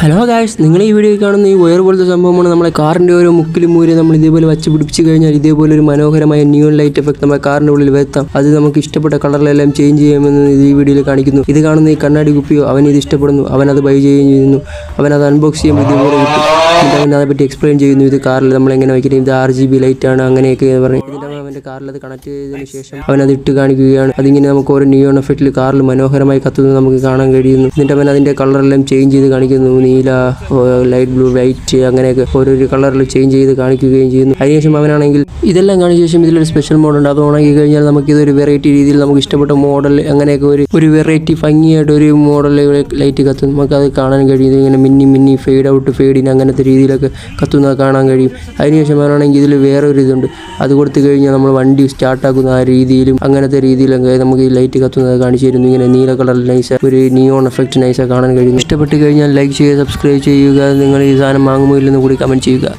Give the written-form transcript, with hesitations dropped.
Hello guys, നിങ്ങൾ ഈ video കാണുന്ന ഈ വയർ പോലത്തെ സംഭവമാണ് നമ്മളെ കാറിൻ്റെ ഓരോ മുക്കിലും മൂരി നമ്മൾ ഇതേപോലെ വച്ച് പിടിപ്പിച്ച് കഴിഞ്ഞാൽ ഇതേപോലെ ഒരു മനോഹരമായ നിയോൺ ലൈറ്റ് എഫക്ട് നമ്മുടെ കാറിൻ്റെ ഉള്ളിൽ വരുത്താം. അത് നമുക്ക് ഇഷ്ടപ്പെട്ട കളറിലെല്ലാം ചേഞ്ച് ചെയ്യാമെന്ന് ഈ വീഡിയോയിൽ കാണിക്കുന്നു. ഇത് കാണുന്ന ഈ കണ്ണാടി കുപ്പിയോ അവൻ ഇത് ഇഷ്ടപ്പെടുന്നു, അവൻ അത് ബൈ ചെയ്യുകയും ചെയ്യുന്നു. അവൻ അത് അൺബോക്സ് ചെയ്യുമ്പോൾ ഇതേപോലെ കിട്ടും. എന്നിട്ട് അവൻ അതേപ്പറ്റി എക്സ്പ്ലെയിൻ ചെയ്യുന്നു. ഇത് കാറിൽ നമ്മൾ എങ്ങനെ വയ്ക്കുന്നത്, ഇത് RGB ലൈറ്റാണ് അങ്ങനെയൊക്കെ പറഞ്ഞു. എന്നിട്ട് അവൻ്റെ കാറിൽ അത് കണക്ട് ചെയ്തതിന് ശേഷം അവൻ അത് ഇട്ട് കാണിക്കുകയാണ്. അതിങ്ങനെ നമുക്ക് ഓരോ നിയോൺ എഫക്റ്റിൽ കാറിൽ മനോഹരമായി കത്തുന്നത് നമുക്ക് കാണാൻ കഴിയുന്നു. എന്നിട്ട് അവൻ അതിൻ്റെ കളറെല്ലാം ചേഞ്ച് ചെയ്ത് കാണിക്കുന്നു. നീല, ലൈറ്റ് ബ്ലൂ, വൈറ്റ് അങ്ങനെയൊക്കെ ഓരോരു കളറിൽ ചേഞ്ച് ചെയ്ത് കാണിക്കുകയും ചെയ്യുന്നു. അതിനുശേഷം അവനാണെങ്കിൽ ഇതെല്ലാം കാണിച്ച ശേഷം ഇതിലൊരു സ്പെഷ്യൽ മോഡുണ്ട്. അത് ഉണങ്ങി കഴിഞ്ഞാൽ നമുക്കിതൊരു വെറൈറ്റി രീതിയിൽ നമുക്ക് ഇഷ്ടപ്പെട്ട മോഡൽ അങ്ങനെയൊക്കെ ഒരു വെറൈറ്റി ഭംഗിയായിട്ട് ഒരു മോഡൽ ലൈറ്റ് കത്തും. നമുക്കത് കാണാൻ കഴിയും. ഇങ്ങനെ മിന്നി ഫെയ്ഡ് ഔട്ട്, ഫെയ്ഡ് ഇൻ അങ്ങനത്തെ രീതിയിലൊക്കെ കത്തുന്നത് കാണാൻ കഴിയും. അതിനുശേഷം അവനാണെങ്കിൽ ഇതിൽ വേറെ ഒരു ഇതുണ്ട്. അത് കൊടുത്തു കഴിഞ്ഞാൽ നമ്മൾ വണ്ടി സ്റ്റാർട്ടാക്കുന്ന ആ രീതിയിലും അങ്ങനത്തെ രീതിയിലൊക്കെ നമുക്ക് ഈ ലൈറ്റ് കത്തുന്നത് കാണിച്ചു തരുന്നു. ഇങ്ങനെ നീല കളറിൽ നൈസ് ഒരു നിയോൺ എഫക്റ്റ് നൈസാണ് കാണാൻ കഴിയുന്നു. ഇഷ്ടപ്പെട്ട് കഴിഞ്ഞാൽ ലൈക്ക് ചെയ്യുക, സബ്സ്ക്രൈബ് ചെയ്യുക. നിങ്ങൾ ഈ സാധനം വാങ്ങുമോ ഇല്ലെന്ന് കൂടി കമൻറ്റ് ചെയ്യുക.